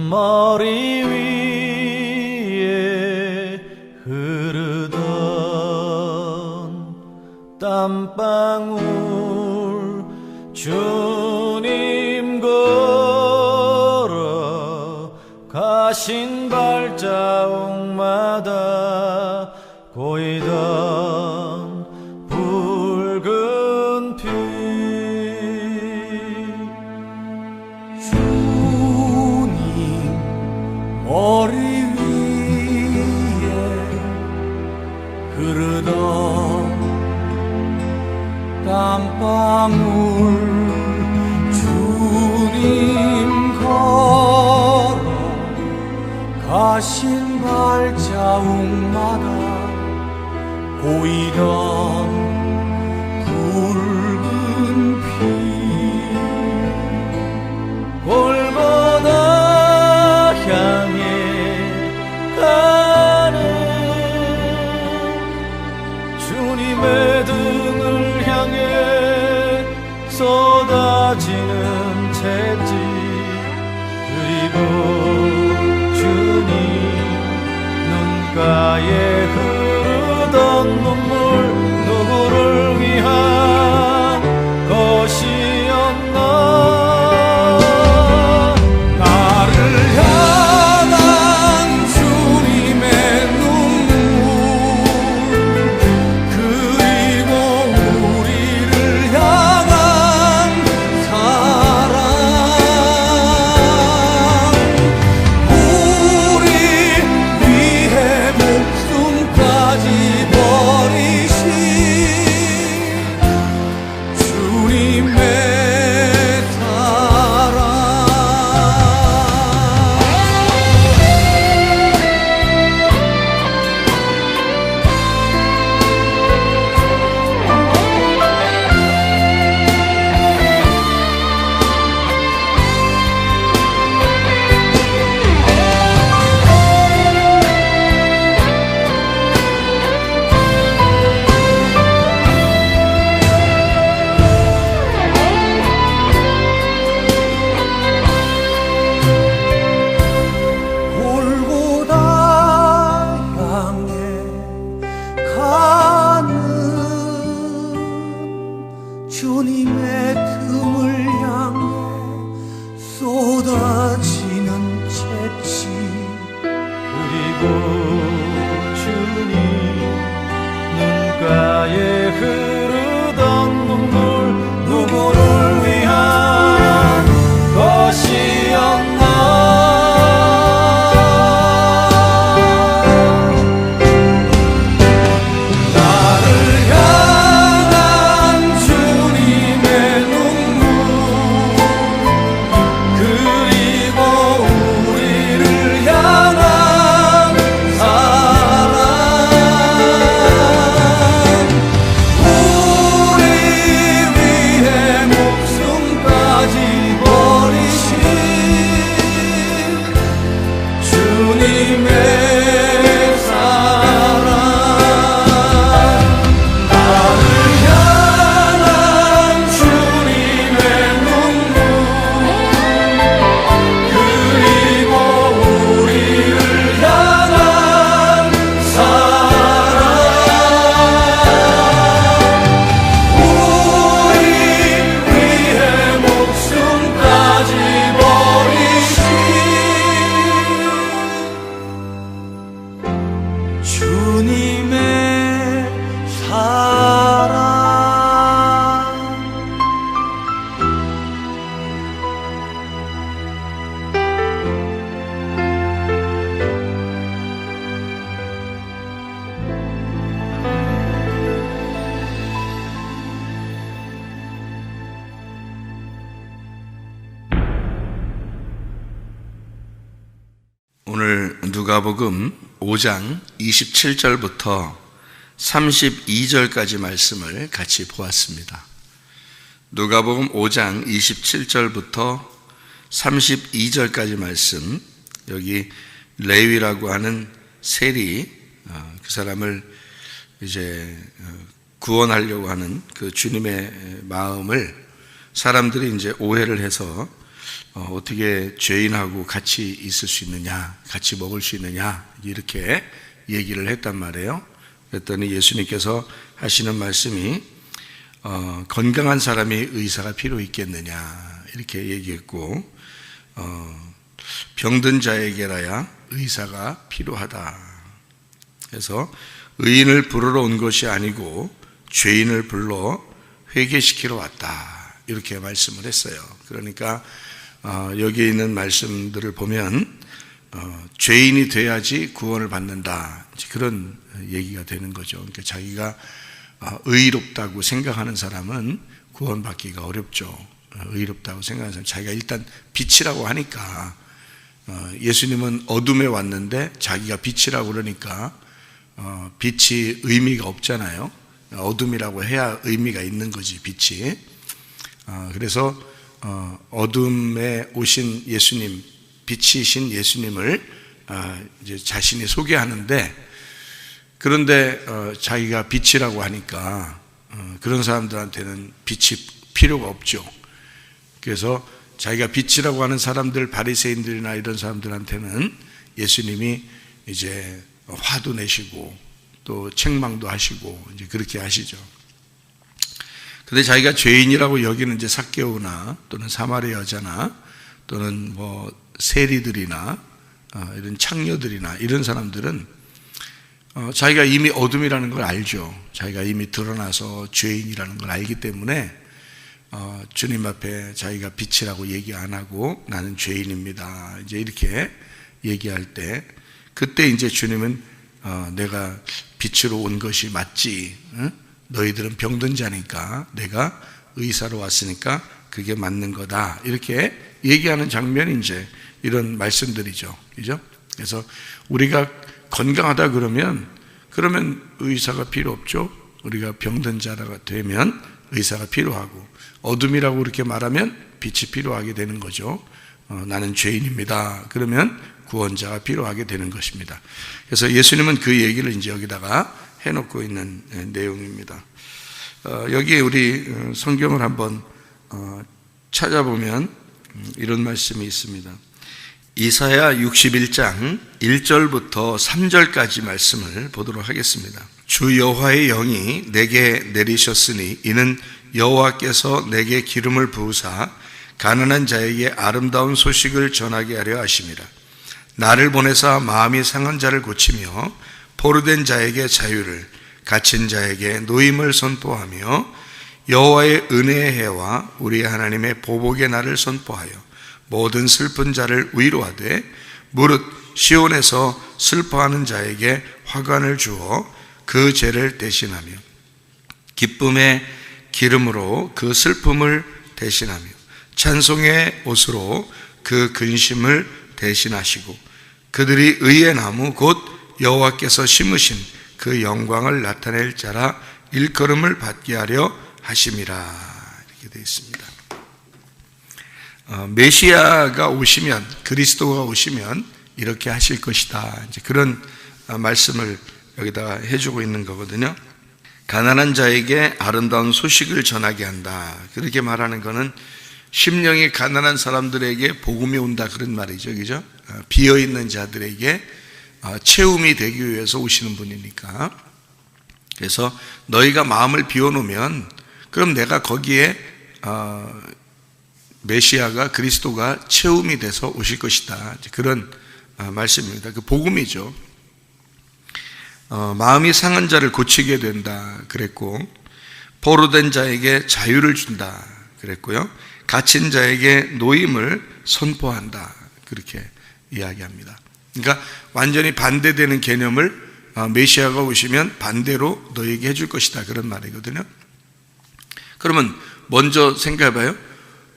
머리 위에 흐르던 땀방울 주님 걸어 가신 발자국마다 고이던 붉은 피 주님 머리 위에 흐르던 땀방울 주님 걸어 가신 발자국마다 고이던 붉은 피 골고다 향해 가는 주님의 등을 향해 쏟아지는 채찍 그리고 주님 눈가에 흐르던 눈물 누구를 위한 것이었나 나를 향한 주님의 눈물 그리고 우리를 향한 사랑 우리 위해 목숨까지 버리신 주님의 사랑 골고다 향해 가는 주님의 등을 향해 쏟아지는 채찍 그리고 주님 눈가에 흐르던 눈물 누구를 위한 것이었나 나를 향한 주님의 눈물 그리고 우리를 향한 사랑 우리 위해 목숨까지 버리신 주님의 사랑 나를 향한 주님의 눈물 그리고 우리를 향한 사랑 우리 위해 목숨까지 버리신 주님의 사랑 오늘 누가복음 5장 27절부터 32절까지 말씀을 같이 보았습니다. 누가복음 5장 27절부터 32절까지 말씀, 여기 레위라고 하는 세리, 그 사람을 이제 구원하려고 하는 그 주님의 마음을 사람들이 이제 오해를 해서 어떻게 죄인하고 같이 있을 수 있느냐, 같이 먹을 수 있느냐, 이렇게 얘기를 했단 말이에요. 그랬더니 예수님께서 하시는 말씀이 건강한 사람이 의사가 필요 있겠느냐, 이렇게 얘기했고, 병든 자에게라야 의사가 필요하다. 그래서 의인을 부르러 온 것이 아니고 죄인을 불러 회개시키러 왔다, 이렇게 말씀을 했어요. 그러니까 여기에 있는 말씀들을 보면 죄인이 돼야지 구원을 받는다, 그런 얘기가 되는 거죠. 그러니까 자기가 의롭다고 생각하는 사람은 구원받기가 어렵죠. 의롭다고 생각하는 사람, 자기가 일단 빛이라고 하니까, 예수님은 어둠에 왔는데 자기가 빛이라고 그러니까 빛이 의미가 없잖아요. 어둠이라고 해야 의미가 있는 거지, 빛이. 그래서 어둠에 오신 예수님, 빛이신 예수님을 이제 자신이 소개하는데, 그런데 자기가 빛이라고 하니까 그런 사람들한테는 빛이 필요가 없죠. 그래서 자기가 빛이라고 하는 사람들, 바리새인들이나 이런 사람들한테는 예수님이 이제 화도 내시고 또 책망도 하시고 이제 그렇게 하시죠. 근데 자기가 죄인이라고 여기는 이제 삭개오나 또는 사마리아 여자나 또는 뭐 세리들이나 이런 창녀들이나 이런 사람들은 자기가 이미 어둠이라는 걸 알죠. 자기가 이미 드러나서 죄인이라는 걸 알기 때문에 주님 앞에 자기가 빛이라고 얘기 안 하고 나는 죄인입니다, 이제 이렇게 얘기할 때, 그때 이제 주님은 내가 빛으로 온 것이 맞지, 너희들은 병든 자니까 내가 의사로 왔으니까 그게 맞는 거다, 이렇게 얘기하는 장면이 이제 이런 말씀들이죠. 그죠? 그래서 우리가 건강하다 그러면 의사가 필요 없죠. 우리가 병든 자가 되면 의사가 필요하고, 어둠이라고 그렇게 말하면 빛이 필요하게 되는 거죠. 나는 죄인입니다, 그러면 구원자가 필요하게 되는 것입니다. 그래서 예수님은 그 얘기를 이제 여기다가 해놓고 있는 내용입니다. 여기에 우리 성경을 한번 찾아보면 이런 말씀이 있습니다. 이사야 61장 1절부터 3절까지 말씀을 보도록 하겠습니다. 주 여호와의 영이 내게 내리셨으니 이는 여호와께서 내게 기름을 부으사 가난한 자에게 아름다운 소식을 전하게 하려 하심이라. 나를 보내사 마음이 상한 자를 고치며 포로된 자에게 자유를, 갇힌 자에게 노임을 선포하며 여호와의 은혜의 해와 우리 하나님의 보복의 날을 선포하여 모든 슬픈 자를 위로하되 무릇 시온에서 슬퍼하는 자에게 화관을 주어 그 죄를 대신하며 기쁨의 기름으로 그 슬픔을 대신하며 찬송의 옷으로 그 근심을 대신하시고 그들이 의의 나무 곧 여호와께서 심으신 그 영광을 나타낼 자라 일컬음을 받게 하려 하심이라, 이렇게 되어 있습니다. 메시아가 오시면, 그리스도가 오시면 이렇게 하실 것이다, 이제 그런 말씀을 여기다가 해주고 있는 거거든요. 가난한 자에게 아름다운 소식을 전하게 한다, 그렇게 말하는 것은 심령이 가난한 사람들에게 복음이 온다, 그런 말이죠. 그죠? 비어있는 자들에게 채움이 되기 위해서 오시는 분이니까. 그래서 너희가 마음을 비워놓으면 그럼 내가 거기에 메시아가, 그리스도가 채움이 돼서 오실 것이다, 그런 말씀입니다. 그 복음이죠. 마음이 상한 자를 고치게 된다 그랬고, 포로된 자에게 자유를 준다 그랬고요, 갇힌 자에게 노임을 선포한다, 그렇게 이야기합니다. 그러니까 완전히 반대되는 개념을 메시아가 오시면 반대로 너에게 해줄 것이다, 그런 말이거든요. 그러면 먼저 생각해봐요.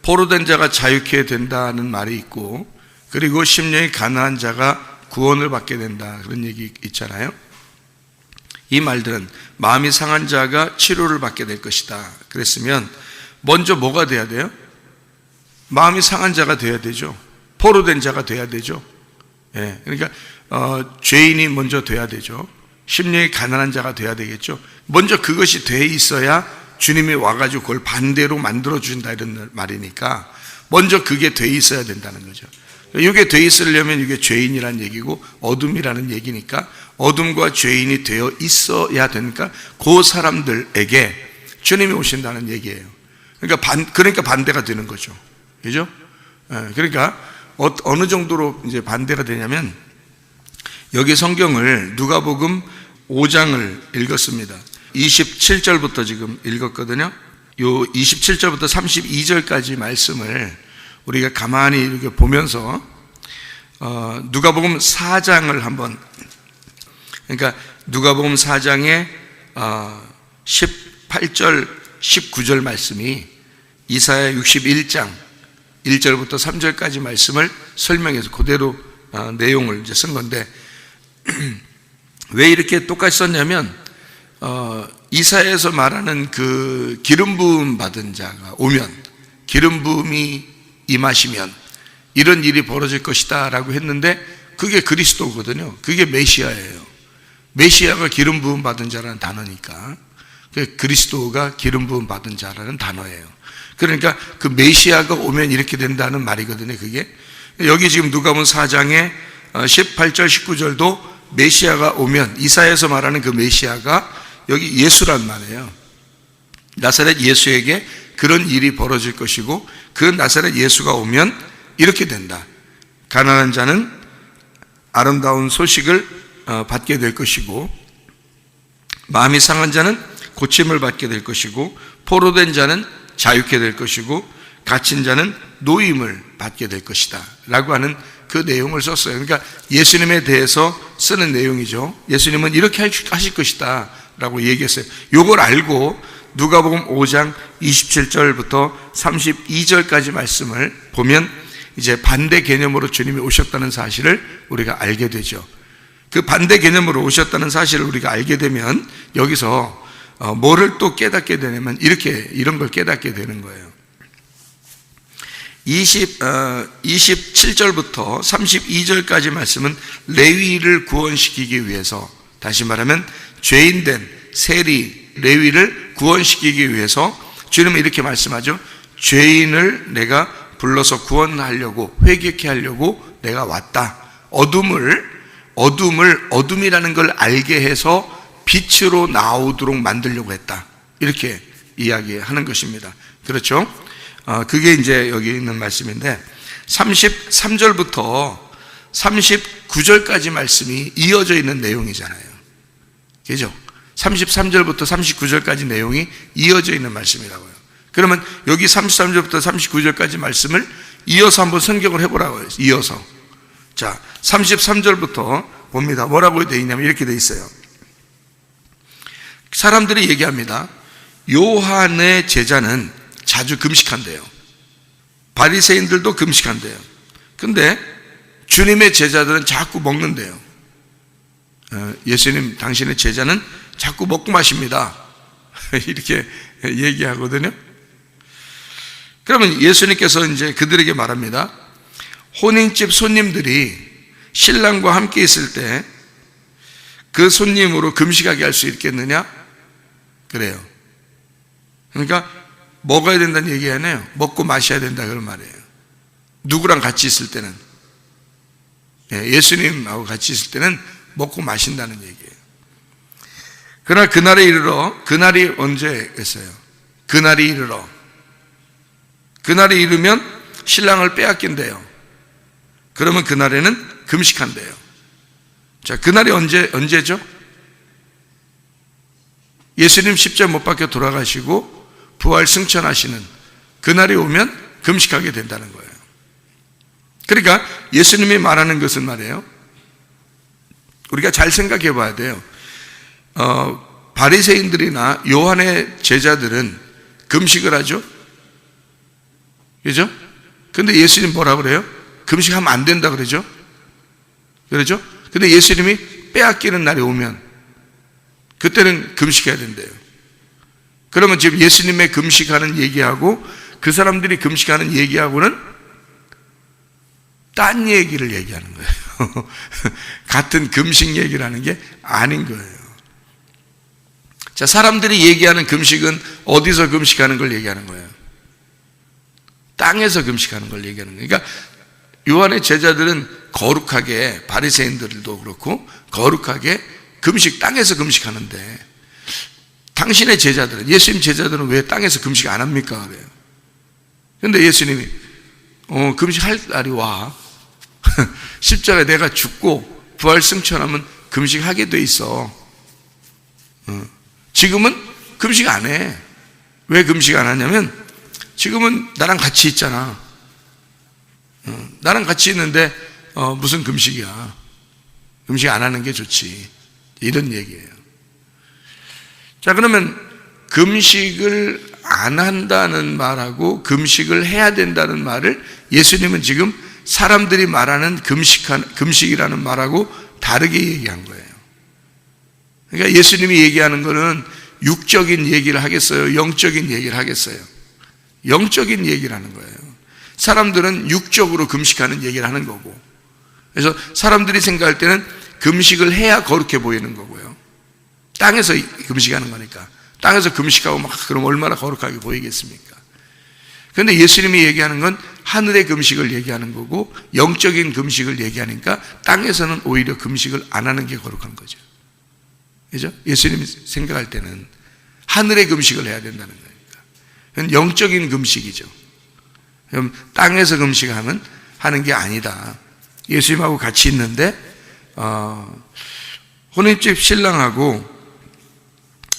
포로된 자가 자유케 된다는 말이 있고, 그리고 심령이 가난한 자가 구원을 받게 된다, 그런 얘기 있잖아요. 이 말들은 마음이 상한 자가 치료를 받게 될 것이다 그랬으면 먼저 뭐가 돼야 돼요? 마음이 상한 자가 돼야 되죠. 포로된 자가 돼야 되죠. 예, 그러니까 죄인이 먼저 돼야 되죠. 심령이 가난한 자가 돼야 되겠죠. 먼저 그것이 돼 있어야 주님이 와가지고 그걸 반대로 만들어 준다, 이런 말이니까 먼저 그게 돼 있어야 된다는 거죠. 이게 돼 있으려면 이게 죄인이라는 얘기고 어둠이라는 얘기니까 어둠과 죄인이 되어 있어야 되니까 그 사람들에게 주님이 오신다는 얘기예요. 그러니까 반대가 되는 거죠. 그죠? 그러니까 어느 정도로 이제 반대가 되냐면 여기 성경을 누가복음 5장을 읽었습니다. 27절부터 지금 읽었거든요. 요 27절부터 32절까지 말씀을 우리가 가만히 이렇게 보면서 누가복음 4장을 한번, 그러니까 누가복음 4장의 18절 19절 말씀이 이사야 61장 1절부터 3절까지 말씀을 설명해서 그대로 내용을 이제 쓴 건데 왜 이렇게 똑같이 썼냐면 이사야에서 말하는 그 기름 부음 받은 자가 오면, 기름 부음이 임하시면 이런 일이 벌어질 것이다 라고 했는데 그게 그리스도거든요. 그게 메시아예요. 메시아가 기름 부음 받은 자라는 단어니까 그리스도가 기름 부음 받은 자라는 단어예요. 그러니까 그 메시아가 오면 이렇게 된다는 말이거든요. 그게 여기 지금 누가복음 4장의 18절 19절도 메시아가 오면, 이사야에서 말하는 그 메시아가 여기 예수란 말이에요. 나사렛 예수에게 그런 일이 벌어질 것이고 그 나사렛 예수가 오면 이렇게 된다. 가난한 자는 아름다운 소식을 받게 될 것이고 마음이 상한 자는 고침을 받게 될 것이고 포로된 자는 자유케 될 것이고 갇힌 자는 노임을 받게 될 것이다 라고 하는 그 내용을 썼어요. 그러니까 예수님에 대해서 쓰는 내용이죠. 예수님은 이렇게 하실 것이다 라고 얘기했어요. 이걸 알고 누가복음 5장 27절부터 32절까지 말씀을 보면 이제 반대 개념으로 주님이 오셨다는 사실을 우리가 알게 되죠. 그 반대 개념으로 오셨다는 사실을 우리가 알게 되면 여기서 뭐를 또 깨닫게 되냐면 이런 걸 깨닫게 되는 거예요. 27절부터 32절까지 말씀은 레위를 구원시키기 위해서, 다시 말하면 죄인된 세리 레위를 구원시키기 위해서 주님은 이렇게 말씀하죠. 죄인을 내가 불러서 구원하려고, 회개케 하려고 내가 왔다. 어둠이라는 걸 알게 해서 빛으로 나오도록 만들려고 했다. 이렇게 이야기하는 것입니다. 그렇죠? 그게 이제 여기 있는 말씀인데 33절부터 39절까지 말씀이 이어져 있는 내용이잖아요. 그죠? 33절부터 39절까지 내용이 이어져 있는 말씀이라고요. 그러면 여기 33절부터 39절까지 말씀을 이어서 한번 성경을 해보라고요. 이어서. 자, 33절부터 봅니다. 뭐라고 되어 있냐면 이렇게 되어 있어요. 사람들이 얘기합니다. 요한의 제자는 자주 금식한대요. 바리새인들도 금식한대요. 근데 주님의 제자들은 자꾸 먹는데요. 예수님 당신의 제자는 자꾸 먹고 마십니다. 이렇게 얘기하거든요. 그러면 예수님께서 이제 그들에게 말합니다. 혼인집 손님들이 신랑과 함께 있을 때 그 손님으로 금식하게 할 수 있겠느냐? 그래요. 그러니까 먹어야 된다는 얘기 아니에요. 먹고 마셔야 된다 그런 말이에요. 누구랑 같이 있을 때는, 예수님하고 같이 있을 때는 먹고 마신다는 얘기예요. 그러나 그날에 이르러, 그날이 언제겠어요? 그날이 이르면 신랑을 빼앗긴대요. 그러면 그날에는 금식한대요. 자, 그날이 언제죠? 예수님 십자가 못 박혀 돌아가시고 부활 승천하시는 그날이 오면 금식하게 된다는 거예요. 그러니까 예수님이 말하는 것은 말이에요. 우리가 잘 생각해 봐야 돼요. 바리새인들이나 요한의 제자들은 금식을 하죠. 그죠? 근데 예수님 뭐라 그래요? 금식하면 안 된다 그러죠? 그러죠? 근데 예수님이 빼앗기는 날이 오면 그때는 금식해야 된대요. 그러면 지금 예수님의 금식하는 얘기하고 그 사람들이 금식하는 얘기하고는 딴 얘기를 얘기하는 거예요. 같은 금식 얘기를 하는 게 아닌 거예요. 자, 사람들이 얘기하는 금식은 어디서 금식하는 걸 얘기하는 거예요? 땅에서 금식하는 걸 얘기하는 거예요. 그러니까 요한의 제자들은 거룩하게, 바리새인들도 그렇고 거룩하게 금식, 땅에서 금식하는데 당신의 제자들은, 예수님 제자들은 왜 땅에서 금식 안 합니까? 그래요. 그런데 예수님이 금식할 날이 와. 십자가에 내가 죽고 부활 승천하면 금식하게 돼 있어. 지금은 금식 안 해. 왜 금식 안 하냐면 지금은 나랑 같이 있잖아. 나랑 같이 있는데 무슨 금식이야. 금식 안 하는 게 좋지. 이런 얘기예요. 자, 그러면 금식을 안 한다는 말하고 금식을 해야 된다는 말을 예수님은 지금 사람들이 말하는 금식이라는 말하고 다르게 얘기한 거예요. 그러니까 예수님이 얘기하는 거는 육적인 얘기를 하겠어요? 영적인 얘기를 하겠어요? 영적인 얘기를 하는 거예요. 사람들은 육적으로 금식하는 얘기를 하는 거고, 그래서 사람들이 생각할 때는 금식을 해야 거룩해 보이는 거고요. 땅에서 금식하는 거니까. 땅에서 금식하고 막 그럼 얼마나 거룩하게 보이겠습니까? 그런데 예수님이 얘기하는 건 하늘의 금식을 얘기하는 거고 영적인 금식을 얘기하니까 땅에서는 오히려 금식을 안 하는 게 거룩한 거죠. 그죠? 예수님이 생각할 때는 하늘의 금식을 해야 된다는 거니까. 그건 영적인 금식이죠. 그럼 땅에서 금식하면 하는 게 아니다. 예수님하고 같이 있는데 혼인집 신랑하고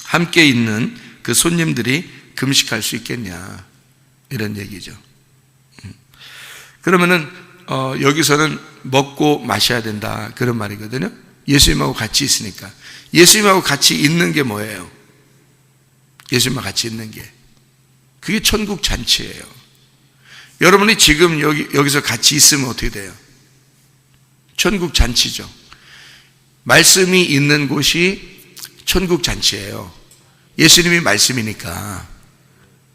함께 있는 그 손님들이 금식할 수 있겠냐, 이런 얘기죠. 그러면은 여기서는 먹고 마셔야 된다, 그런 말이거든요. 예수님하고 같이 있으니까. 예수님하고 같이 있는 게 뭐예요? 예수님하고 같이 있는 게 그게 천국 잔치예요. 여러분이 지금 여기서 같이 있으면 어떻게 돼요? 천국 잔치죠. 말씀이 있는 곳이 천국 잔치예요. 예수님이 말씀이니까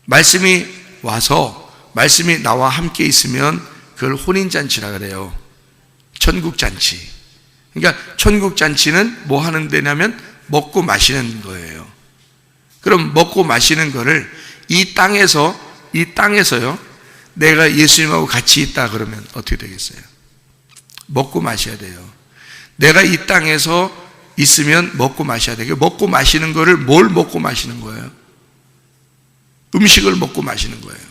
말씀이 와서 말씀이 나와 함께 있으면 그걸 혼인잔치라 그래요. 천국잔치. 그러니까 천국잔치는 뭐 하는 데냐면 먹고 마시는 거예요. 그럼 먹고 마시는 거를 이 땅에서요 내가 예수님하고 같이 있다 그러면 어떻게 되겠어요? 먹고 마셔야 돼요. 내가 이 땅에서 있으면 먹고 마셔야 되고, 먹고 마시는 거를 뭘 먹고 마시는 거예요? 음식을 먹고 마시는 거예요.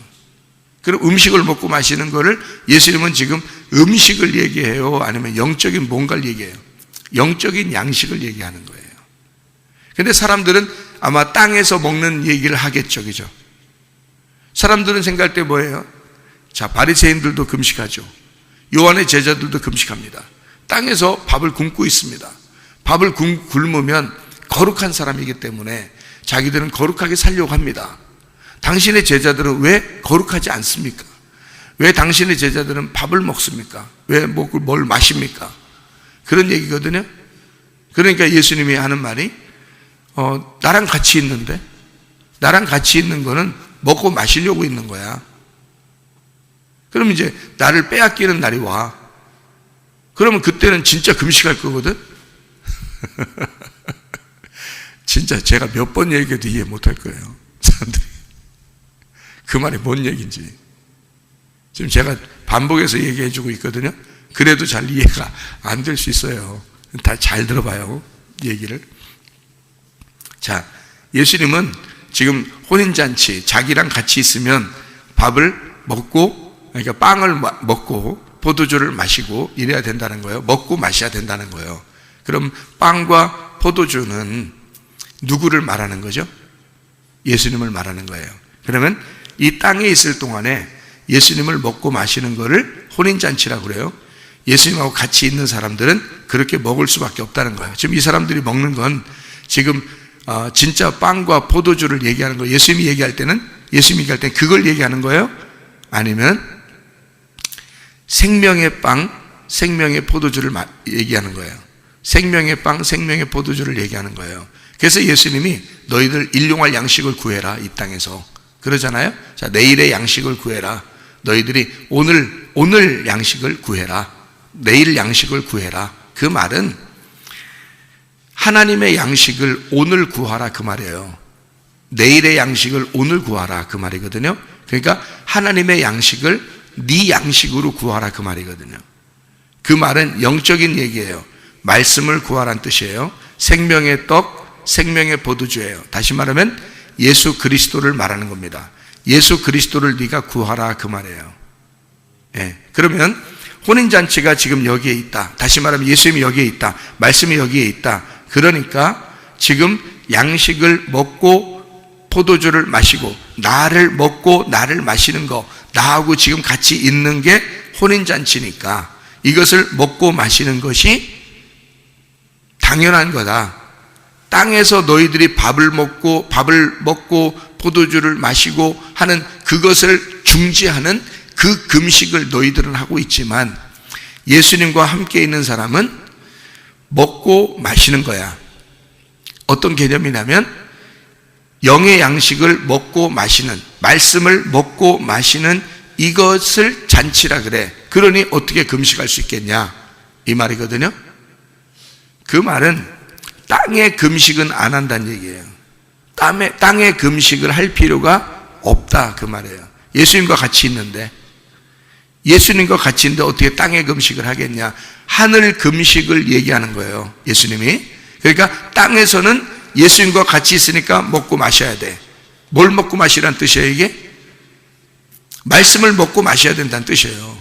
그럼 음식을 먹고 마시는 거를 예수님은 지금 음식을 얘기해요? 아니면 영적인 뭔가를 얘기해요? 영적인 양식을 얘기하는 거예요. 근데 사람들은 아마 땅에서 먹는 얘기를 하겠죠. 그죠? 사람들은 생각할 때 뭐예요? 자, 바리새인들도 금식하죠. 요한의 제자들도 금식합니다. 땅에서 밥을 굶고 있습니다. 밥을 굶으면 거룩한 사람이기 때문에 자기들은 거룩하게 살려고 합니다. 당신의 제자들은 왜 거룩하지 않습니까? 왜 당신의 제자들은 밥을 먹습니까? 왜 뭘 마십니까? 그런 얘기거든요. 그러니까 예수님이 하는 말이 나랑 같이 있는데, 나랑 같이 있는 거는 먹고 마시려고 있는 거야. 그럼 이제 나를 빼앗기는 날이 와. 그러면 그때는 진짜 금식할 거거든. 진짜 제가 몇 번 얘기해도 이해 못할 거예요, 사람들이. 그 말이 뭔 얘기인지 지금 제가 반복해서 얘기해 주고 있거든요. 그래도 잘 이해가 안 될 수 있어요. 다 잘 들어봐요, 얘기를. 자, 예수님은 지금 혼인잔치, 자기랑 같이 있으면 밥을 먹고, 그러니까 빵을 먹고 포도주를 마시고 이래야 된다는 거예요. 먹고 마셔야 된다는 거예요. 그럼 빵과 포도주는 누구를 말하는 거죠? 예수님을 말하는 거예요. 그러면 이 땅에 있을 동안에 예수님을 먹고 마시는 거를 혼인잔치라고 그래요. 예수님하고 같이 있는 사람들은 그렇게 먹을 수밖에 없다는 거예요. 지금 이 사람들이 먹는 건 지금 진짜 빵과 포도주를 얘기하는 거예요. 예수님이 얘기할 때는 그걸 얘기하는 거예요? 아니면 생명의 빵, 생명의 포도주를 얘기하는 거예요. 생명의 빵, 생명의 포도주를 얘기하는 거예요. 그래서 예수님이 너희들 일용할 양식을 구해라, 이 땅에서. 그러잖아요. 자, 내일의 양식을 구해라. 너희들이 오늘 양식을 구해라. 내일 양식을 구해라. 그 말은 하나님의 양식을 오늘 구하라, 그 말이에요. 내일의 양식을 오늘 구하라, 그 말이거든요. 그러니까 하나님의 양식을 네 양식으로 구하라 그 말이거든요. 그 말은 영적인 얘기예요. 말씀을 구하라는 뜻이에요. 생명의 떡, 생명의 포도주예요. 다시 말하면 예수 그리스도를 말하는 겁니다. 예수 그리스도를 네가 구하라 그 말이에요. 예. 그러면 혼인잔치가 지금 여기에 있다. 다시 말하면 예수님이 여기에 있다. 말씀이 여기에 있다. 그러니까 지금 양식을 먹고 포도주를 마시고 나를 먹고 나를 마시는 거, 나하고 지금 같이 있는 게 혼인잔치니까 이것을 먹고 마시는 것이 당연한 거다. 땅에서 너희들이 밥을 먹고 포도주를 마시고 하는 그것을 중지하는 그 금식을 너희들은 하고 있지만 예수님과 함께 있는 사람은 먹고 마시는 거야. 어떤 개념이냐면 영의 양식을 먹고 마시는, 말씀을 먹고 마시는 이것을 잔치라 그래. 그러니 어떻게 금식할 수 있겠냐 이 말이거든요. 그 말은 땅의 금식은 안 한다는 얘기예요. 땅의 금식을 할 필요가 없다 그 말이에요. 예수님과 같이 있는데 어떻게 땅의 금식을 하겠냐. 하늘 금식을 얘기하는 거예요 예수님이. 그러니까 땅에서는 예수님과 같이 있으니까 먹고 마셔야 돼. 뭘 먹고 마시라는 뜻이에요 이게? 말씀을 먹고 마셔야 된다는 뜻이에요.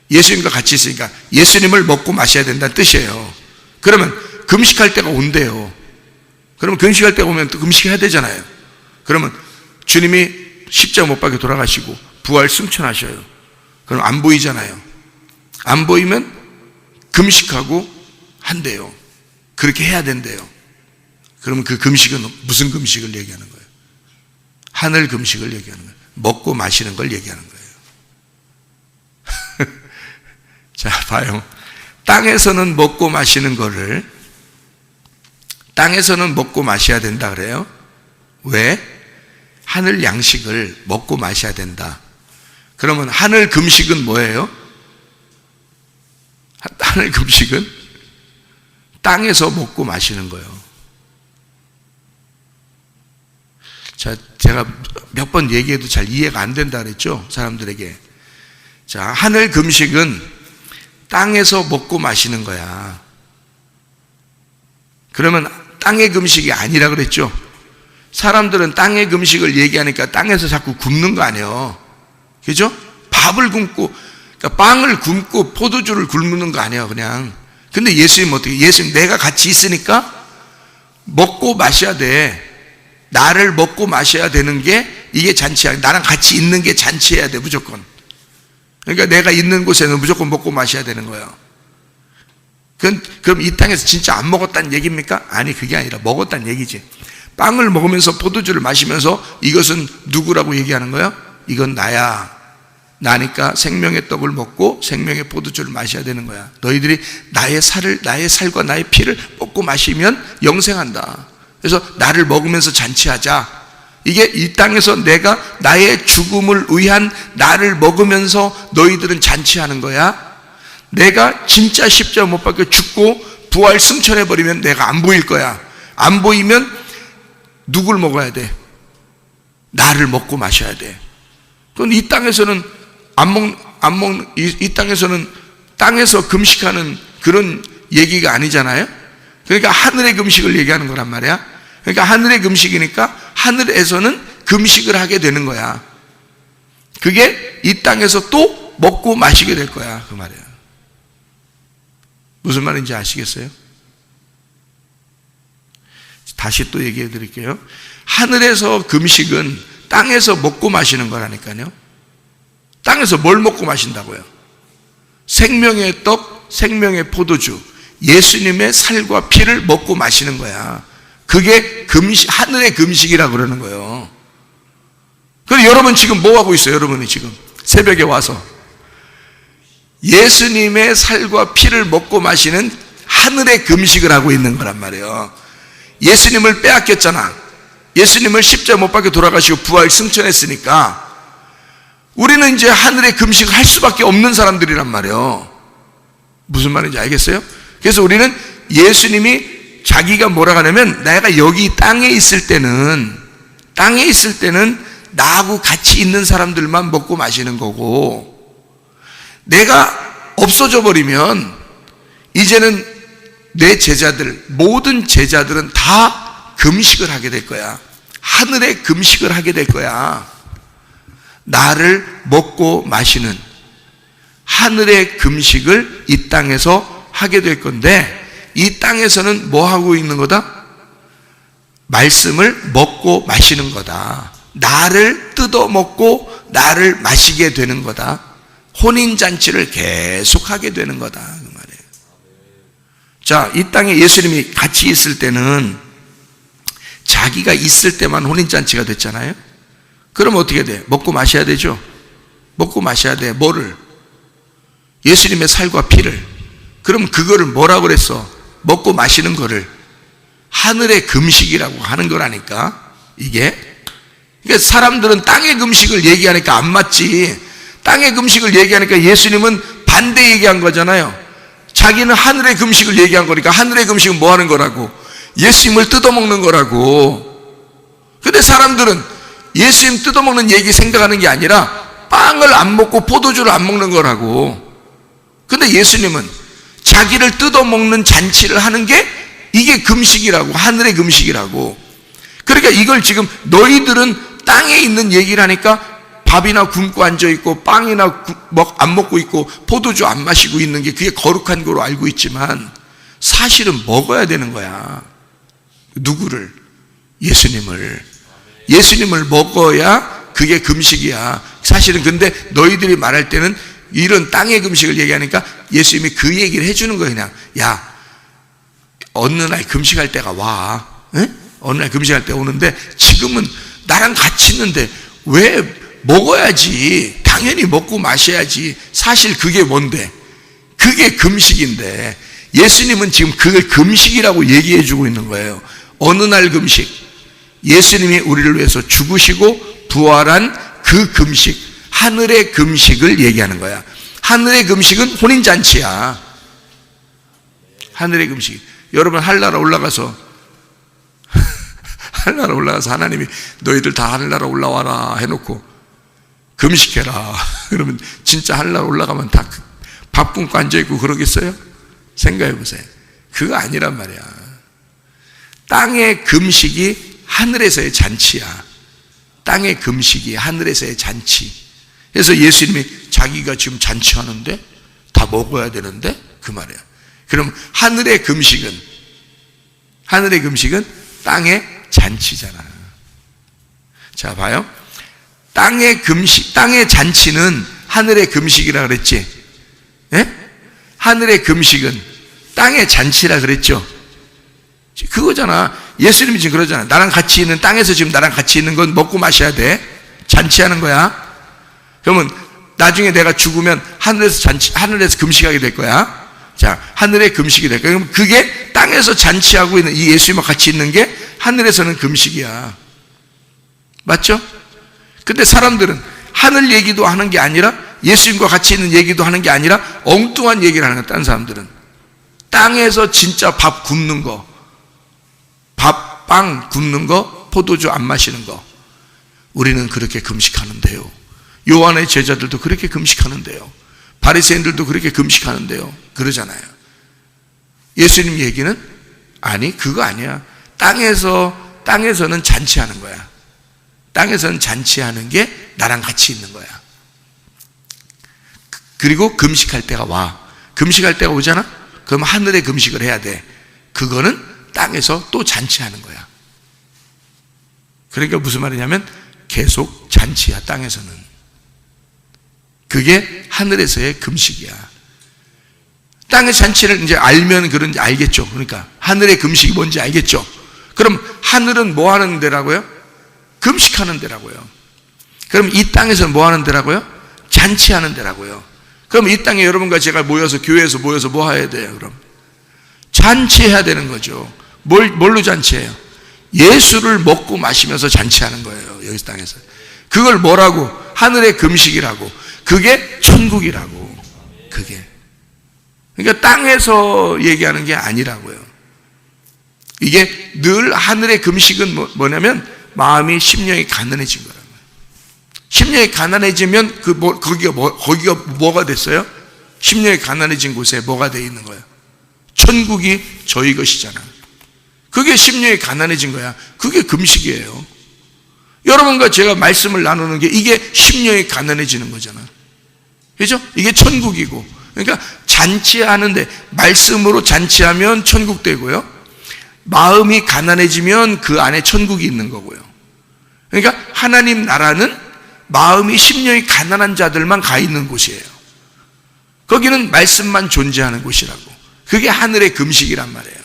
예수님과 같이 있으니까 예수님을 먹고 마셔야 된다는 뜻이에요. 그러면 금식할 때가 온대요. 그러면 금식할 때가 오면 또 금식해야 되잖아요. 그러면 주님이 십자가 못 박혀 돌아가시고 부활 승천하셔요. 그럼 안 보이잖아요. 안 보이면 금식하고 한대요. 그렇게 해야 된대요. 그러면 그 금식은 무슨 금식을 얘기하는 거예요? 하늘 금식을 얘기하는 거예요. 먹고 마시는 걸 얘기하는 거예요. 자, 봐요. 땅에서는 먹고 마시는 거를 땅에서는 먹고 마셔야 된다 그래요. 왜? 하늘 양식을 먹고 마셔야 된다. 그러면 하늘 금식은 뭐예요? 하늘 금식은 땅에서 먹고 마시는 거예요. 자, 제가 몇 번 얘기해도 잘 이해가 안 된다 그랬죠? 사람들에게. 자, 하늘 금식은 땅에서 먹고 마시는 거야. 그러면 땅의 금식이 아니라 그랬죠? 사람들은 땅의 금식을 얘기하니까 땅에서 자꾸 굶는 거 아니에요. 그죠? 밥을 굶고, 그러니까 빵을 굶고 포도주를 굶는 거 아니에요, 그냥. 근데 예수님은 어떻게? 예수님 내가 같이 있으니까 먹고 마셔야 돼. 나를 먹고 마셔야 되는 게 이게 잔치야. 나랑 같이 있는 게 잔치해야 돼, 무조건. 그러니까 내가 있는 곳에는 무조건 먹고 마셔야 되는 거예요. 그럼 이 땅에서 진짜 안 먹었다는 얘기입니까? 아니, 그게 아니라 먹었다는 얘기지. 빵을 먹으면서 포도주를 마시면서 이것은 누구라고 얘기하는 거예요? 이건 나야. 나니까 생명의 떡을 먹고 생명의 포도주를 마셔야 되는 거야. 너희들이 나의 살과 나의 피를 먹고 마시면 영생한다. 그래서 나를 먹으면서 잔치하자. 이게 이 땅에서 내가 나의 죽음을 위한 나를 먹으면서 너희들은 잔치하는 거야. 내가 진짜 십자가 못 박혀 죽고 부활 승천해버리면 내가 안 보일 거야. 안 보이면 누굴 먹어야 돼? 나를 먹고 마셔야 돼. 그럼 이 땅에서는 이 땅에서는 땅에서 금식하는 그런 얘기가 아니잖아요. 그러니까 하늘의 금식을 얘기하는 거란 말이야. 그러니까 하늘의 금식이니까 하늘에서는 금식을 하게 되는 거야. 그게 이 땅에서 또 먹고 마시게 될 거야, 그 말이야. 무슨 말인지 아시겠어요? 다시 또 얘기해 드릴게요. 하늘에서 금식은 땅에서 먹고 마시는 거라니까요. 땅에서 뭘 먹고 마신다고요? 생명의 떡, 생명의 포도주, 예수님의 살과 피를 먹고 마시는 거야. 그게 금식, 하늘의 금식이라고 그러는 거예요. 그럼 여러분 지금 뭐 하고 있어요? 여러분이 지금 새벽에 와서 예수님의 살과 피를 먹고 마시는 하늘의 금식을 하고 있는 거란 말이에요. 예수님을 빼앗겼잖아. 예수님을 십자가 못 박혀 돌아가시고 부활 승천했으니까 우리는 이제 하늘의 금식을 할 수밖에 없는 사람들이란 말이에요. 무슨 말인지 알겠어요? 그래서 우리는 예수님이 자기가 뭐라고 하냐면 내가 여기 땅에 있을 때는 나하고 같이 있는 사람들만 먹고 마시는 거고, 내가 없어져 버리면 이제는 내 제자들, 모든 제자들은 다 금식을 하게 될 거야. 하늘의 금식을 하게 될 거야. 나를 먹고 마시는 하늘의 금식을 이 땅에서 하게 될 건데, 이 땅에서는 뭐 하고 있는 거다? 말씀을 먹고 마시는 거다. 나를 뜯어 먹고 나를 마시게 되는 거다. 혼인잔치를 계속하게 되는 거다, 그 말이에요. 자, 이 땅에 예수님이 같이 있을 때는 자기가 있을 때만 혼인잔치가 됐잖아요. 그럼 어떻게 돼? 먹고 마셔야 되죠. 먹고 마셔야 돼. 뭐를? 예수님의 살과 피를. 그럼 그거를 뭐라고 그랬어? 먹고 마시는 거를 하늘의 금식이라고 하는 거라니까. 이게 그러니까 사람들은 땅의 금식을 얘기하니까 안 맞지. 땅의 금식을 얘기하니까 예수님은 반대 얘기한 거잖아요. 자기는 하늘의 금식을 얘기한 거니까 하늘의 금식은 뭐 하는 거라고? 예수님을 뜯어먹는 거라고. 근데 사람들은 예수님 뜯어먹는 얘기 생각하는 게 아니라 빵을 안 먹고 포도주를 안 먹는 거라고. 근데 예수님은 자기를 뜯어먹는 잔치를 하는 게 이게 금식이라고, 하늘의 금식이라고. 그러니까 이걸 지금 너희들은 땅에 있는 얘기를 하니까 밥이나 굶고 앉아있고 빵이나 안 먹고 있고 포도주 안 마시고 있는 게 그게 거룩한 거로 알고 있지만 사실은 먹어야 되는 거야. 누구를? 예수님을 먹어야 그게 금식이야. 사실은. 근데 너희들이 말할 때는 이런 땅의 금식을 얘기하니까 예수님이 그 얘기를 해주는 거야. 그냥 야, 어느 날 금식할 때가 와. 에? 어느 날 금식할 때 오는데 지금은 나랑 같이 있는데 왜 먹어야지. 당연히 먹고 마셔야지. 사실 그게 뭔데? 그게 금식인데 예수님은 지금 그걸 금식이라고 얘기해 주고 있는 거예요. 어느 날 금식, 예수님이 우리를 위해서 죽으시고 부활한 그 금식, 하늘의 금식을 얘기하는 거야. 하늘의 금식은 혼인잔치야. 하늘의 금식. 여러분 하늘나라 올라가서 하늘나라 올라가서 하나님이 너희들 다 하늘나라 올라와라 해놓고 금식해라 그러면 진짜 하늘나라 올라가면 다 밥 굶고 앉아있고 그러겠어요? 생각해 보세요. 그거 아니란 말이야. 땅의 금식이 하늘에서의 잔치야. 땅의 금식이 하늘에서의 잔치. 그래서 예수님이 자기가 지금 잔치하는데 다 먹어야 되는데 그 말이야. 그럼 하늘의 금식은 땅의 잔치잖아. 자, 봐요. 땅의 금식, 땅의 잔치는 하늘의 금식이라 그랬지. 예? 하늘의 금식은 땅의 잔치라 그랬죠. 그거잖아. 예수님이 지금 그러잖아. 나랑 같이 있는, 땅에서 지금 나랑 같이 있는 건 먹고 마셔야 돼. 잔치하는 거야. 그러면 나중에 내가 죽으면 하늘에서 금식하게 될 거야. 자, 하늘의 금식이 될 거야. 그럼 그게 땅에서 잔치하고 있는 이 예수님과 같이 있는 게 하늘에서는 금식이야. 맞죠? 근데 사람들은 하늘 얘기도 하는 게 아니라 예수님과 같이 있는 얘기도 하는 게 아니라 엉뚱한 얘기를 하는 거야. 다른 사람들은 땅에서 진짜 밥 굶는 거, 빵 굶는 거, 포도주 안 마시는 거. 우리는 그렇게 금식하는데요. 요한의 제자들도 그렇게 금식하는데요. 바리새인들도 그렇게 금식하는데요. 그러잖아요. 예수님 얘기는 아니, 그거 아니야. 땅에서는 잔치하는 거야. 땅에서는 잔치하는 게 나랑 같이 있는 거야. 그리고 금식할 때가 와. 금식할 때가 오잖아? 그럼 하늘의 금식을 해야 돼. 그거는 땅에서 또 잔치하는 거야. 그러니까 무슨 말이냐면 계속 잔치야, 땅에서는. 그게 하늘에서의 금식이야. 땅의 잔치를 이제 알면 그런지 알겠죠. 그러니까 하늘의 금식이 뭔지 알겠죠. 그럼 하늘은 뭐 하는 데라고요? 금식하는 데라고요. 그럼 이 땅에서는 뭐 하는 데라고요? 잔치하는 데라고요. 그럼 이 땅에 여러분과 제가 모여서, 교회에서 모여서 뭐 해야 돼요, 그럼? 잔치해야 되는 거죠. 뭘로 잔치해요? 예수를 먹고 마시면서 잔치하는 거예요, 여기 땅에서. 그걸 뭐라고? 하늘의 금식이라고. 그게 천국이라고. 그게. 그러니까 땅에서 얘기하는 게 아니라고요. 이게 늘 하늘의 금식은 뭐냐면 마음이, 심령이 가난해진 거라고요. 심령이 가난해지면 거기가 뭐가 됐어요? 심령이 가난해진 곳에 뭐가 돼 있는 거예요? 천국이 저희 것이잖아. 그게 심령이 가난해진 거야. 그게 금식이에요. 여러분과 제가 말씀을 나누는 게 이게 심령이 가난해지는 거잖아. 그죠? 이게 천국이고. 그러니까 잔치하는데, 말씀으로 잔치하면 천국 되고요, 마음이 가난해지면 그 안에 천국이 있는 거고요. 그러니까 하나님 나라는 마음이 심령이 가난한 자들만 가 있는 곳이에요. 거기는 말씀만 존재하는 곳이라고. 그게 하늘의 금식이란 말이에요.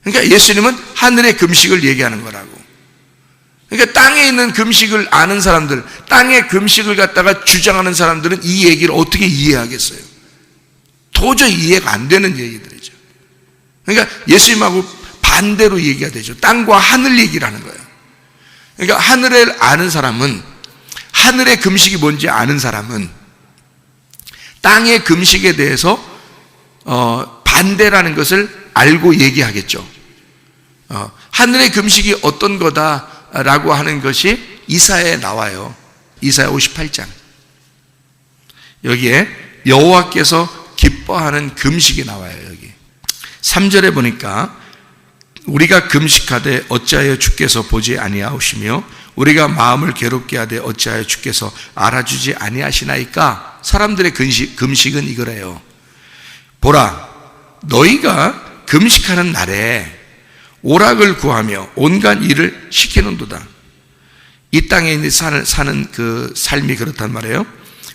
그러니까 예수님은 하늘의 금식을 얘기하는 거라고. 그러니까 땅에 있는 금식을 아는 사람들, 땅의 금식을 갖다가 주장하는 사람들은 이 얘기를 어떻게 이해하겠어요? 도저히 이해가 안 되는 얘기들이죠. 그러니까 예수님하고 반대로 얘기가 되죠. 땅과 하늘 얘기를 하는 거예요. 그러니까 하늘을 아는 사람은, 하늘의 금식이 뭔지 아는 사람은 땅의 금식에 대해서 반대라는 것을 알고 얘기하겠죠. 하늘의 금식이 어떤 거다라고 하는 것이 이사야에 나와요. 이사야 58장. 여기에 여호와께서 기뻐하는 금식이 나와요. 여기 3절에 보니까 우리가 금식하되 어찌하여 주께서 보지 아니하시며 우리가 마음을 괴롭게 하되 어찌하여 주께서 알아주지 아니하시나이까. 사람들의 금식은 이거래요. 보라, 너희가 금식하는 날에 오락을 구하며 온갖 일을 시키는도다. 이 땅에 사는 그 삶이 그렇단 말이에요.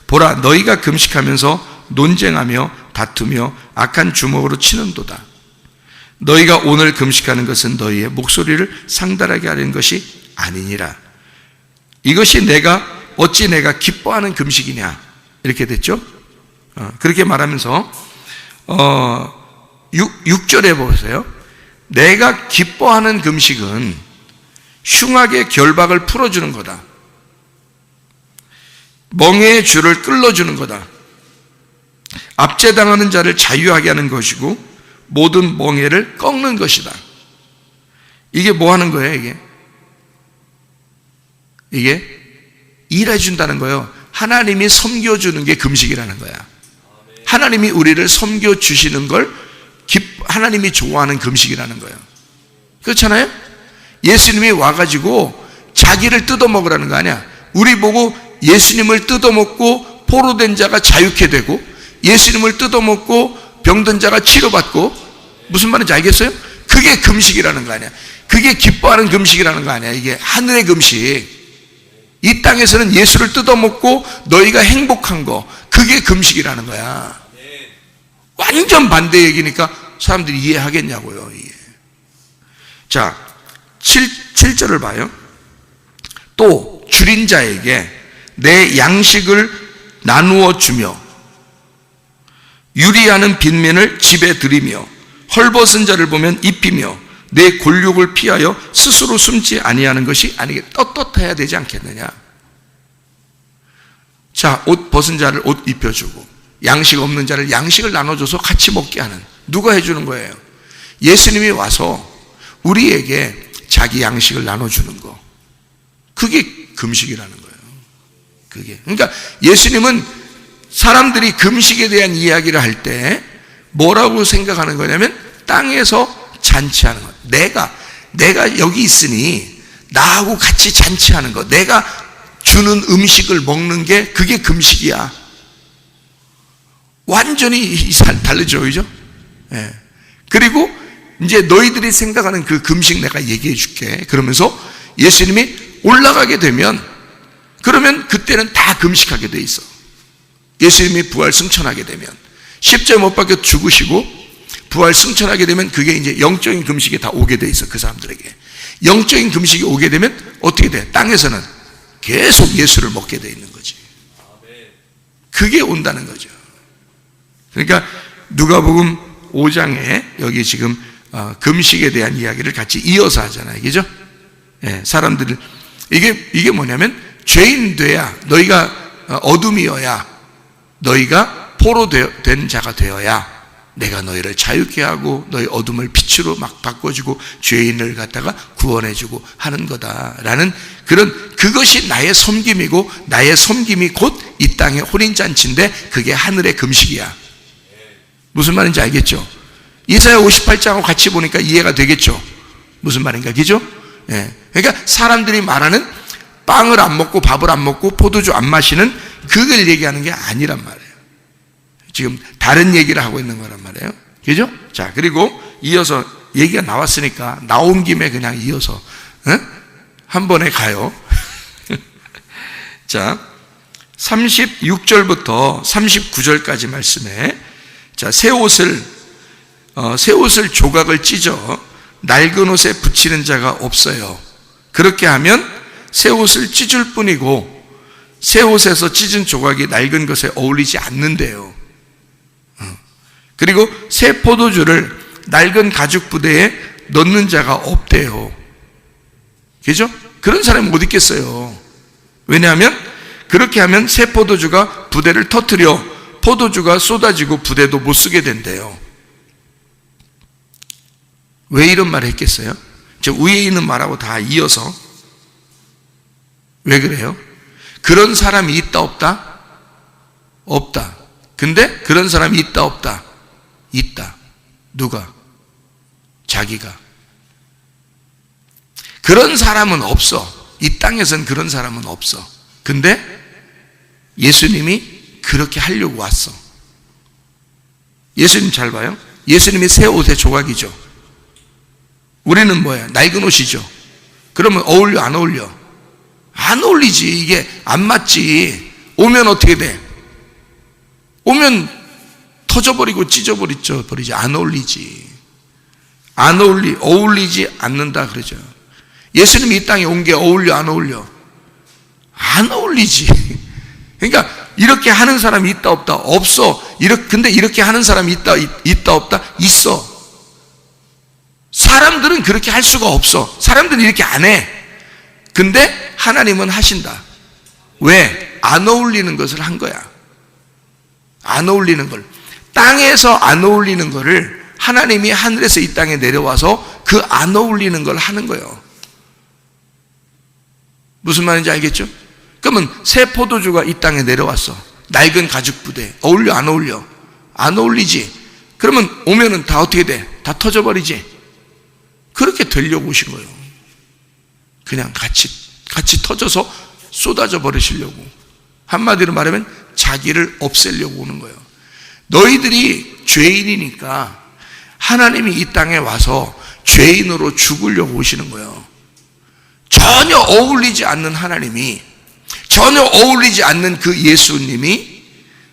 보라, 너희가 금식하면서 논쟁하며 다투며 악한 주먹으로 치는도다. 너희가 오늘 금식하는 것은 너희의 목소리를 상달하게 하려는 것이 아니니라. 이것이 어찌 내가 기뻐하는 금식이냐, 이렇게 됐죠. 그렇게 말하면서 6절에 보세요. 내가 기뻐하는 금식은 흉악의 결박을 풀어주는 거다. 멍에의 줄을 끌어주는 거다. 압제당하는 자를 자유하게 하는 것이고 모든 멍에를 꺾는 것이다. 이게 뭐 하는 거예요? 이게 일해준다는 거예요. 하나님이 섬겨주는 게 금식이라는 거야. 하나님이 우리를 섬겨주시는 걸 하나님이 좋아하는 금식이라는 거예요. 그렇잖아요? 예수님이 와가지고 자기를 뜯어먹으라는 거 아니야. 우리 보고 예수님을 뜯어먹고 포로된 자가 자유케 되고 예수님을 뜯어먹고 병든 자가 치료받고, 무슨 말인지 알겠어요? 그게 금식이라는 거 아니야. 그게 기뻐하는 금식이라는 거 아니야. 이게 하늘의 금식. 이 땅에서는 예수를 뜯어먹고 너희가 행복한 거, 그게 금식이라는 거야. 완전 반대 얘기니까 사람들이 이해하겠냐고요. 이해. 자, 7절을 봐요. 또 줄인 자에게 내 양식을 나누어 주며 유리하는 빈면을 집에 들이며 헐벗은 자를 보면 입히며 내 곤욕을 피하여 스스로 숨지 아니하는 것이 아니게 떳떳해야 되지 않겠느냐. 자, 옷 벗은 자를 옷 입혀주고 양식 없는 자를 양식을 나눠줘서 같이 먹게 하는, 누가 해주는 거예요? 예수님이 와서 우리에게 자기 양식을 나눠주는 거, 그게 금식이라는 거예요. 그게. 그러니까 예수님은 사람들이 금식에 대한 이야기를 할 때 뭐라고 생각하는 거냐면 땅에서 잔치하는 거. 내가 여기 있으니 나하고 같이 잔치하는 거, 내가 주는 음식을 먹는 게 그게 금식이야. 완전히 다르죠, 그죠? 예. 그리고 이제 너희들이 생각하는 그 금식 내가 얘기해 줄게. 그러면서 예수님이 올라가게 되면, 그러면 그때는 다 금식하게 돼 있어. 예수님이 부활 승천하게 되면, 십자가에 못 박혀 죽으시고 부활 승천하게 되면 그게 이제 영적인 금식이 다 오게 돼 있어. 그 사람들에게 영적인 금식이 오게 되면 어떻게 돼? 땅에서는 계속 예수를 먹게 돼 있는 거지. 그게 온다는 거죠. 그러니까 누가복음 5장에 여기 지금 금식에 대한 이야기를 같이 이어서 하잖아요, 그죠? 예, 사람들을 이게 뭐냐면 죄인 돼야, 너희가 어둠이어야, 너희가 포로 된 자가 되어야 내가 너희를 자유케 하고 너희 어둠을 빛으로 막 바꿔주고 죄인을 갖다가 구원해주고 하는 거다라는 그것이 나의 섬김이고 나의 섬김이 곧 이 땅의 혼인잔치인데 그게 하늘의 금식이야. 무슨 말인지 알겠죠? 이사야 58장하고 같이 보니까 이해가 되겠죠? 무슨 말인가, 그죠? 예. 그러니까 사람들이 말하는 빵을 안 먹고 밥을 안 먹고 포도주 안 마시는 그걸 얘기하는 게 아니란 말이에요. 지금 다른 얘기를 하고 있는 거란 말이에요. 그죠? 자, 그리고 이어서 얘기가 나왔으니까 나온 김에 그냥 이어서 한 번에 가요. 자, 36절부터 39절까지 말씀에, 자, 새 옷을 조각을 찢어 낡은 옷에 붙이는 자가 없어요. 그렇게 하면 새 옷을 찢을 뿐이고 새 옷에서 찢은 조각이 낡은 것에 어울리지 않는데요. 그리고 새 포도주를 낡은 가죽 부대에 넣는 자가 없대요. 그죠? 그런 사람이 못 있겠어요. 왜냐하면 그렇게 하면 새 포도주가 부대를 터뜨려 포도주가 쏟아지고 부대도 못 쓰게 된대요. 왜 이런 말을 했겠어요? 저 위에 있는 말하고 다 이어서. 왜 그래요? 그런 사람이 있다 없다? 없다. 근데 그런 사람이 있다 없다? 있다. 누가? 자기가. 그런 사람은 없어. 이 땅에선 그런 사람은 없어. 근데 예수님이 그렇게 하려고 왔어. 예수님 잘 봐요. 예수님이 새 옷의 조각이죠. 우리는 뭐야? 낡은 옷이죠. 그러면 어울려 안 어울려? 안 어울리지. 이게 안 맞지. 오면 어떻게 돼? 오면 터져버리고 찢어버리지. 안 어울리지. 어울리지 않는다 그러죠. 예수님이 이 땅에 온 게 어울려 안 어울려? 안 어울리지. 그러니까 이렇게 하는 사람이 있다 없다? 없어. 근데 이렇게 하는 사람이 있다 없다? 있어. 사람들은 그렇게 할 수가 없어. 사람들은 이렇게 안 해. 근데 하나님은 하신다. 왜? 안 어울리는 것을 한 거야. 안 어울리는 걸. 땅에서 안 어울리는 거를 하나님이 하늘에서 이 땅에 내려와서 그 안 어울리는 걸 하는 거예요. 무슨 말인지 알겠죠? 그러면 새 포도주가 이 땅에 내려왔어. 낡은 가죽 부대. 어울려 안 어울려? 안 어울리지. 그러면 오면은 다 어떻게 돼? 다 터져버리지. 그렇게 되려고 오신 거예요. 그냥 같이 터져서 쏟아져 버리시려고. 한마디로 말하면 자기를 없애려고 오는 거예요. 너희들이 죄인이니까 하나님이 이 땅에 와서 죄인으로 죽으려고 오시는 거예요. 전혀 어울리지 않는 하나님이, 전혀 어울리지 않는 그 예수님이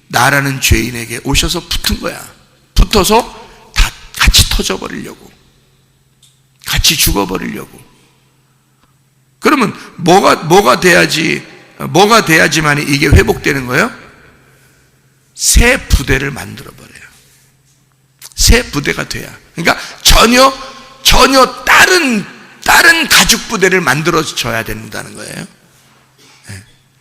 나라는 죄인에게 오셔서 붙은 거야. 붙어서 다 같이 터져버리려고, 같이 죽어버리려고. 그러면 뭐가 돼야지만이 이게 회복되는 거예요? 새 부대를 만들어버려요. 새 부대가 돼야. 그러니까 전혀 다른 가죽 부대를 만들어줘야 된다는 거예요.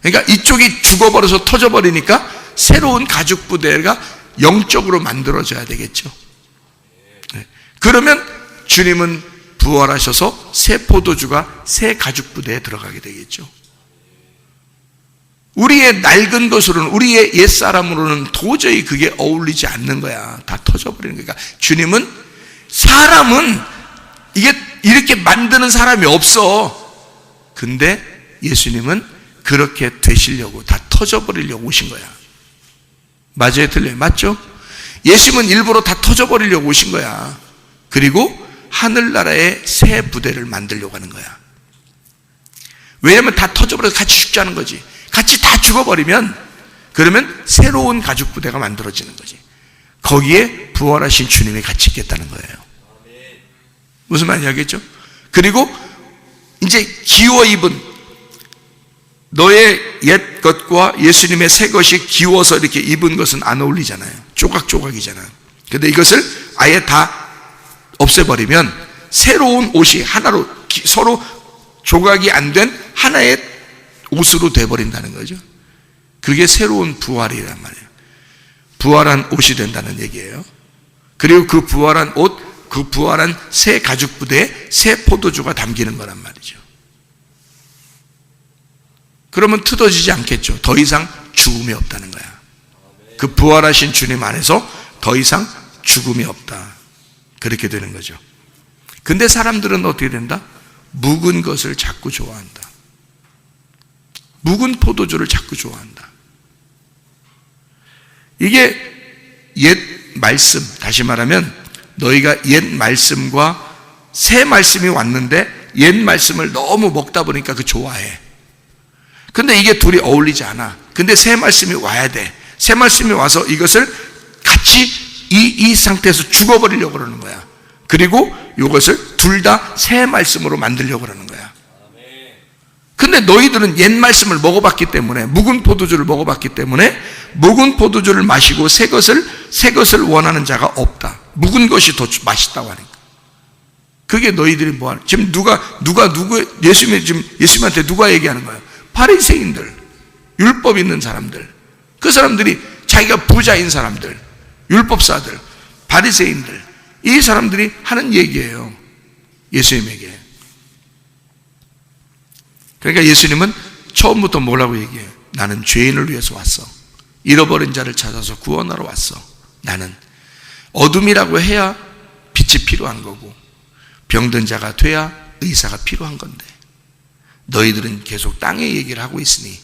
그러니까 이쪽이 죽어버려서 터져버리니까 새로운 가죽 부대가 영적으로 만들어져야 되겠죠. 그러면 주님은 부활하셔서 새 포도주가 새 가죽 부대에 들어가게 되겠죠. 우리의 낡은 것으로는, 우리의 옛사람으로는 도저히 그게 어울리지 않는 거야. 다 터져버리는 거야. 그러니까 주님은, 사람은 이게 이렇게 만드는 사람이 없어. 근데 예수님은 그렇게 되시려고, 다 터져버리려고 오신 거야. 맞아요? 틀려요? 맞죠? 예수님은 일부러 다 터져버리려고 오신 거야. 그리고 하늘나라의 새 부대를 만들려고 하는 거야. 왜냐면 다 터져버려서 같이 죽자는 거지. 같이 다 죽어버리면, 그러면 새로운 가죽 부대가 만들어지는 거지. 거기에 부활하신 주님이 같이 있겠다는 거예요. 무슨 말인지 알겠죠? 그리고 이제 기워 입은, 너의 옛 것과 예수님의 새 것이 기워서 이렇게 입은 것은 안 어울리잖아요. 조각조각이잖아요. 근데 이것을 아예 다 없애버리면 새로운 옷이 하나로, 서로 조각이 안 된 하나의 옷으로 돼버린다는 거죠. 그게 새로운 부활이란 말이에요. 부활한 옷이 된다는 얘기예요. 그리고 그 부활한 옷, 그 부활한 새 가죽 부대에 새 포도주가 담기는 거란 말이죠. 그러면 틀어지지 않겠죠. 더 이상 죽음이 없다는 거야. 그 부활하신 주님 안에서 더 이상 죽음이 없다. 그렇게 되는 거죠. 근데 사람들은 어떻게 된다? 묵은 것을 자꾸 좋아한다. 묵은 포도주를 자꾸 좋아한다. 이게 옛 말씀, 다시 말하면 너희가 옛 말씀과 새 말씀이 왔는데 옛 말씀을 너무 먹다 보니까 그 좋아해. 근데 이게 둘이 어울리지 않아. 근데 새 말씀이 와야 돼. 새 말씀이 와서 이것을 같이 이 상태에서 죽어버리려고 그러는 거야. 그리고 이것을 둘 다 새 말씀으로 만들려고 그러는 거야. 근데 너희들은 옛 말씀을 먹어봤기 때문에, 묵은 포도주를 먹어봤기 때문에 묵은 포도주를 마시고 새 것을 원하는 자가 없다. 묵은 것이 더 맛있다고 하니까. 그게 너희들이 뭐하는, 지금 예수님한테 누가 얘기하는 거야? 바리새인들, 율법 있는 사람들, 그 사람들이 자기가 부자인 사람들, 율법사들, 바리새인들, 이 사람들이 하는 얘기예요. 예수님에게. 그러니까 예수님은 처음부터 뭐라고 얘기해요? 나는 죄인을 위해서 왔어. 잃어버린 자를 찾아서 구원하러 왔어. 나는 어둠이라고 해야 빛이 필요한 거고, 병든 자가 돼야 의사가 필요한 건데, 너희들은 계속 땅의 얘기를 하고 있으니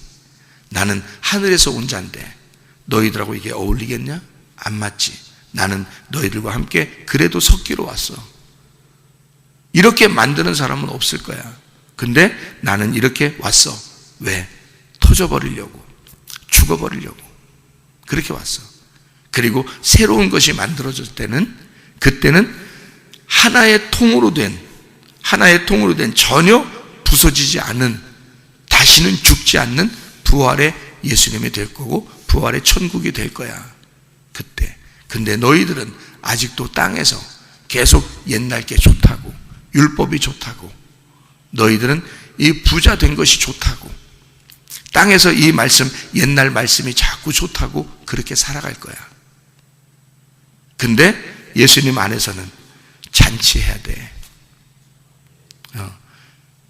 나는 하늘에서 온 자인데 너희들하고 이게 어울리겠냐? 안 맞지. 나는 너희들과 함께 그래도 섞이러 왔어. 이렇게 만드는 사람은 없을 거야. 근데 나는 이렇게 왔어. 왜? 터져버리려고, 죽어버리려고. 그렇게 왔어. 그리고 새로운 것이 만들어질 때는, 그때는 하나의 통으로 된 전혀 부서지지 않은, 다시는 죽지 않는 부활의 예수님이 될 거고 부활의 천국이 될 거야. 그때. 근데 너희들은 아직도 땅에서 계속 옛날 게 좋다고, 율법이 좋다고, 너희들은 이 부자 된 것이 좋다고, 땅에서 이 말씀, 옛날 말씀이 자꾸 좋다고 그렇게 살아갈 거야. 근데 예수님 안에서는 잔치해야 돼.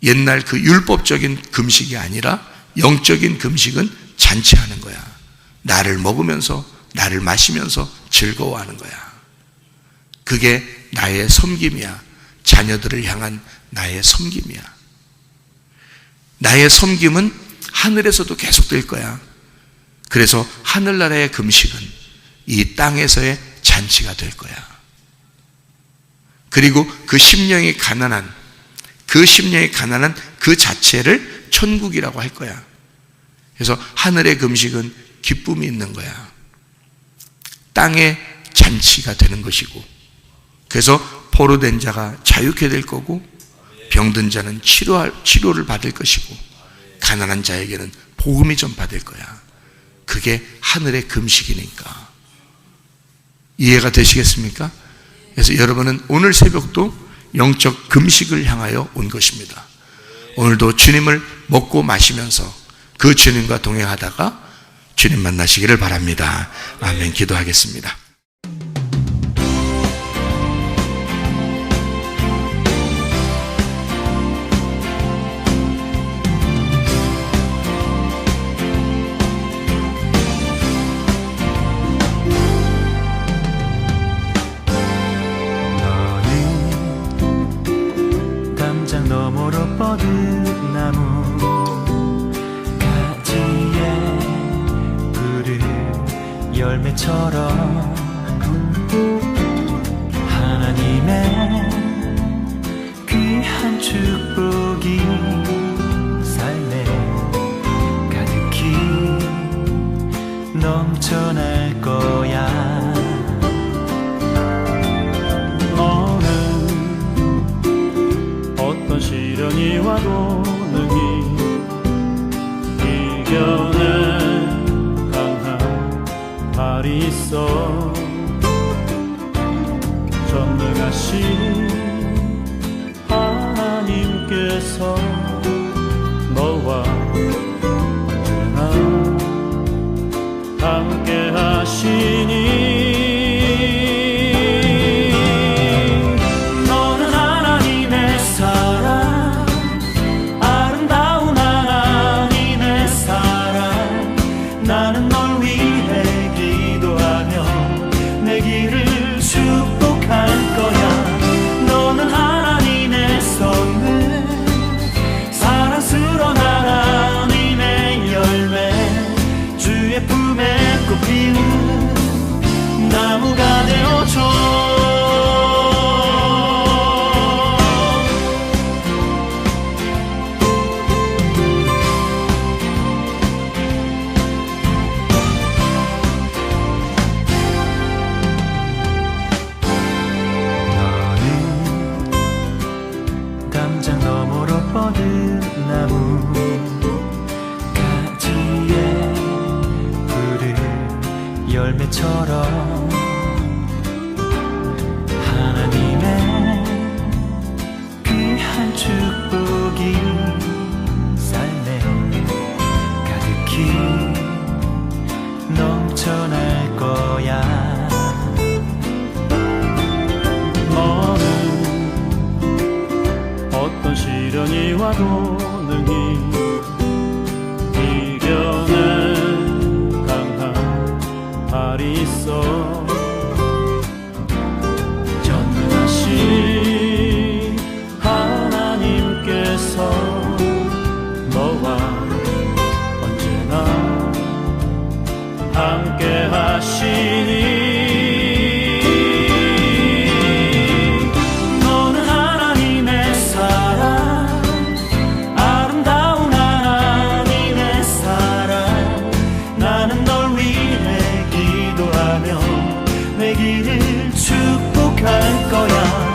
옛날 그 율법적인 금식이 아니라 영적인 금식은 잔치하는 거야. 나를 먹으면서, 나를 마시면서 즐거워하는 거야. 그게 나의 섬김이야. 자녀들을 향한 나의 섬김이야. 나의 섬김은 하늘에서도 계속될 거야. 그래서 하늘나라의 금식은 이 땅에서의 잔치가 될 거야. 그리고 그 심령이 가난한 그 자체를 천국이라고 할 거야. 그래서 하늘의 금식은 기쁨이 있는 거야. 땅의 잔치가 되는 것이고, 그래서 포로된 자가 자유케 될 거고, 병든 자는 치료를 받을 것이고, 가난한 자에게는 복음이 전파될 거야. 그게 하늘의 금식이니까. 이해가 되시겠습니까? 그래서 여러분은 오늘 새벽도 영적 금식을 향하여 온 것입니다. 오늘도 주님을 먹고 마시면서 그 주님과 동행하다가 주님 만나시기를 바랍니다. 아멘. 기도하겠습니다. 너머로 뻗은 나무 가지에 푸른 열매처럼 하나님의 귀한 축복이 삶에 가득히 넘쳐날 거야. 어떤 시련이 와도 능히 이겨낼 강한 발이 있어. 전능하신 하나님께서 너와 언제나 함께 하시니 때처럼 하나님의 귀한 축복이 삶에 가득히 넘쳐날 거야. 너는 어떤 시련이 와도 능히 이겨낸 강한 발이 있어. 전능하신 하나님께서 너와 언제나 함께 하시니 너는 하나님의 사랑, 아름다운 하나님의 사랑. 나는 널 위해 기도하며 내 길을 축복할 거야.